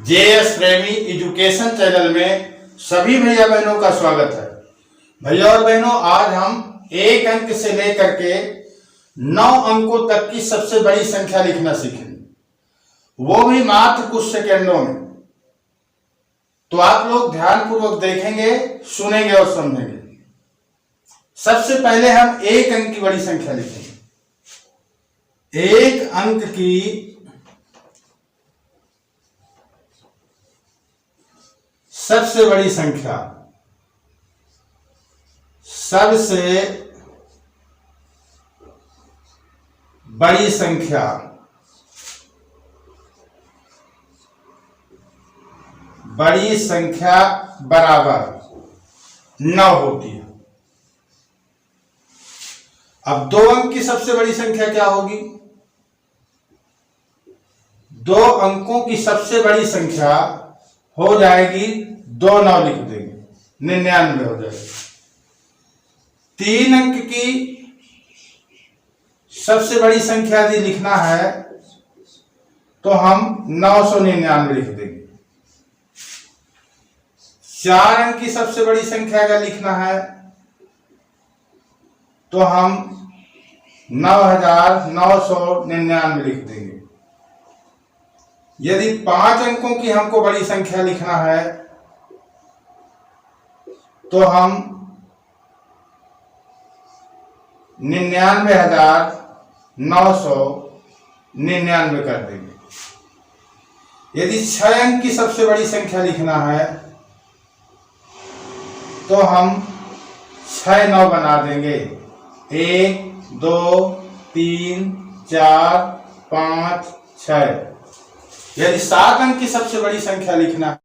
JS प्रेमी education channel में सभी भैया बहनों का स्वागत है। भैया और बहनों, आज हम एक अंक से लेकर के 9 अंकों तक की सबसे बड़ी संख्या लिखना सीखेंगे, वो भी मात्र कुछ सेकेंडों में। तो आप लोग ध्यानपूर्वक देखेंगे, सुनेंगे और समझेंगे। सबसे पहले हम एक अंक की बड़ी संख्या लिखेंगे। एक अंक की सबसे बड़ी संख्या, सबसे बड़ी संख्या बराबर 9 होती है। अब 2 अंक की सबसे बड़ी संख्या क्या होगी? 2 अंकों की सबसे बड़ी संख्या हो जाएगी 2 9 लिख देंगे, 99 हो जाएगी। 3 अंक की सबसे बड़ी संख्या यदि लिखना है तो हम 999 लिख देंगे। 4 अंक की सबसे बड़ी संख्या अगर लिखना है तो हम 9999 लिख देंगे। यदि 5 अंकों की हमको बड़ी संख्या लिखना है तो हम 99,999 कर देंगे। यदि 6 अंक की सबसे बड़ी संख्या लिखना है तो हम 6 9 बना देंगे। 1 2 3 4 5 6। यदि 7 अंक की सबसे बड़ी संख्या लिखना है,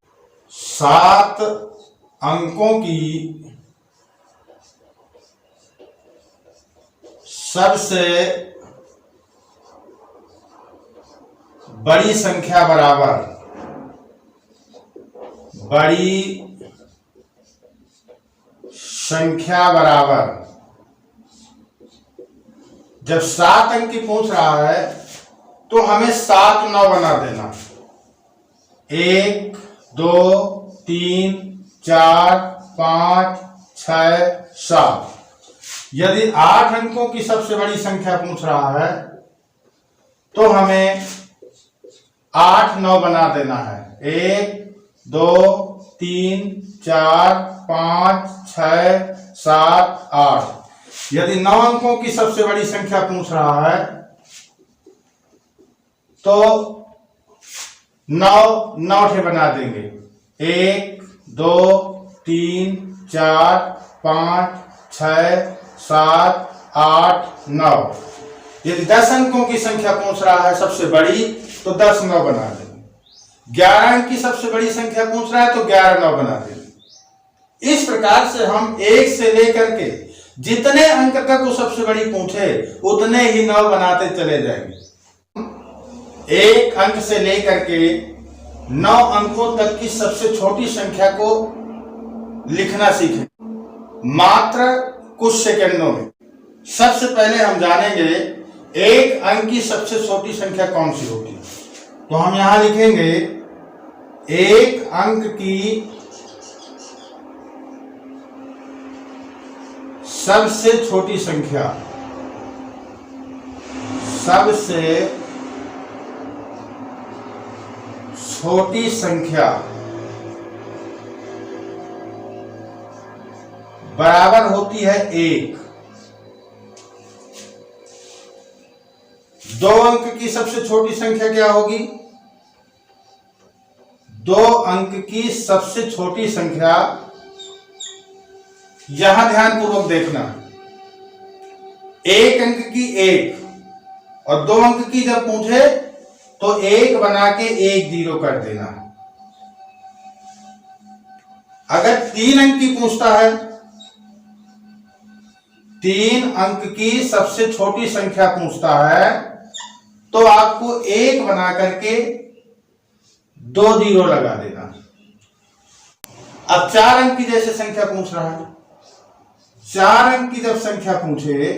7 अंकों की सबसे बड़ी संख्या बराबर जब 7 अंक की पूछ रहा है तो हमें 7 9 बना देना। 1 2 3 4 5 6 7। यदि 8 अंकों की सबसे बड़ी संख्या पूछ रहा है तो हमें 8 9 बना देना है। 1 2 3 4 5 6 7 8। यदि 9 अंकों की सबसे बड़ी संख्या पूछ रहा है तो 9 9 ठे बना देंगे। 1 2 3 4 5 6 7 8 9। यदि 10 अंकों की संख्या पूछ रहा है सबसे बड़ी तो 10 9 बना देंगे। 11 अंक की सबसे बड़ी संख्या पूछ रहा है तो 11 9 बना देंगे। इस प्रकार से हम 1 से लेकर के जितने अंक तक वो सबसे बड़ी पूछे उतने ही 9 बनाते चले जाएंगे। 1 अंक से लेकर के 9 अंकों तक की सबसे छोटी संख्या को लिखना सीखें, मात्र कुछ सेकंडों में। सबसे पहले हम जानेंगे 1 अंक की सबसे छोटी संख्या कौन सी होती है। तो हम यहां लिखेंगे 1 अंक की सबसे छोटी संख्या, सबसे छोटी संख्या बराबर होती है 1। 2 अंक की सबसे छोटी संख्या क्या होगी? 2 अंक की सबसे छोटी संख्या, यहां ध्यानपूर्वक देखना, 1 अंक की 1 और 2 अंक की जब पूछे तो 1 बना के 1 0 कर देना। अगर 3 अंक की पूछता है, 3 अंक की सबसे छोटी संख्या पूछता है तो आपको 1 बना करके 2 0 लगा देना। अब 4 अंक की जैसे संख्या पूछ रहा है, 4 अंक की जब संख्या पूछे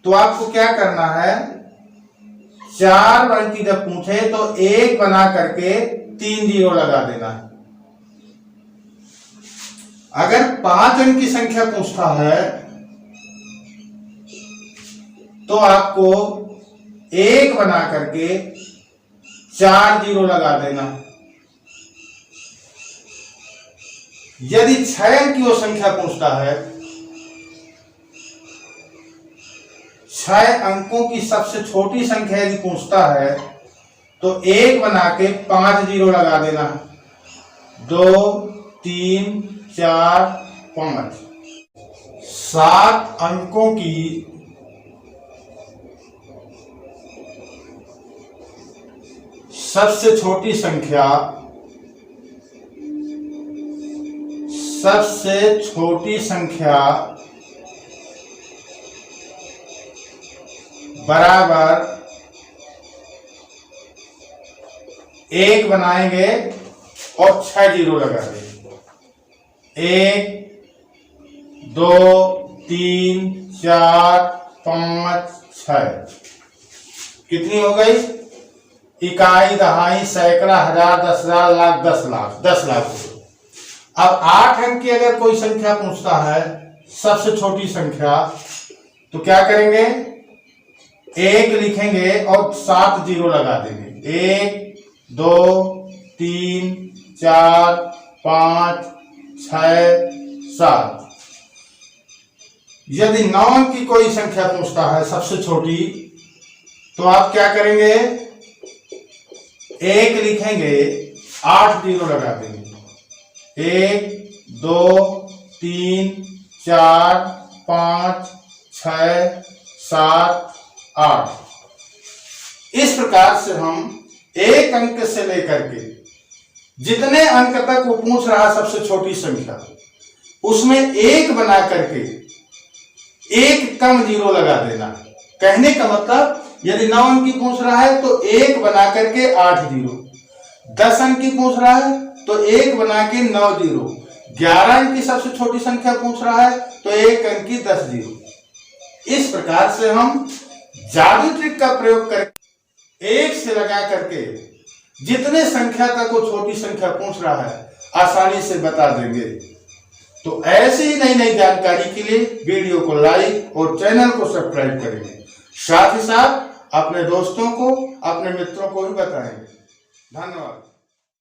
तो आपको क्या करना है, 4 अंक की जब पूछे तो 1 बना करके 3 जीरो लगा देना है। अगर 5 अंक की संख्या पूछता है तो आपको 1 बना करके 4 जीरो लगा देना है। यदि 6 अंक की वो संख्या पूछता है, 6 अंकों की सबसे छोटी संख्या यदि पूछता है तो 1 बना के 5 जीरो लगा देना है। 2 3 4 5। 7 अंकों की सबसे छोटी संख्या बराबर 1 बनाएंगे और 6 जीरो लगा देंगे। 1 2 3 4 5 6। कितनी हो गई? इकाई, दहाई, सैकड़ा, हजार, 10,000, लाख, 10 लाख, 10 लाख। अब 8 अंक की अगर कोई संख्या पूछता है, सबसे छोटी संख्या, तो क्या करेंगे? 1 लिखेंगे और 7 जीरो लगा देंगे। 1 2 3 4 5 6 7। यदि 9 अंक की कोई संख्या पूछता है सबसे छोटी, तो आप क्या करेंगे? 1 लिखेंगे, 8 जीरो लगा देंगे। 1 2 3 4 5 6 7 8। इस प्रकार से हम 1 अंक से लेकर के जितने अंक तक वो पूछ रहा सबसे छोटी संख्या, उसमें 1 बना करके 1 कम जीरो लगा देना। कहने का मतलब, यदि 9 अंक की पूछ रहा है तो 1 बना करके 8 जीरो। 10 अंक की पूछ रहा है तो 1 बना के 9 जीरो। 11 अंक की सबसे छोटी संख्या पूछ रहा है तो 1 अंक की 10 जीरो। इस प्रकार से हम जादू ट्रिक का प्रयोग करके 1 से लगा करके जितने संख्या तक वो छोटी संख्या पूछ रहा है आसानी से बता देंगे। तो ऐसे ही नई नई जानकारी के लिए वीडियो को लाइक और चैनल को सब्सक्राइब करेंगे। साथ ही साथ अपने दोस्तों को, अपने मित्रों को भी बताएंगे। धन्यवाद।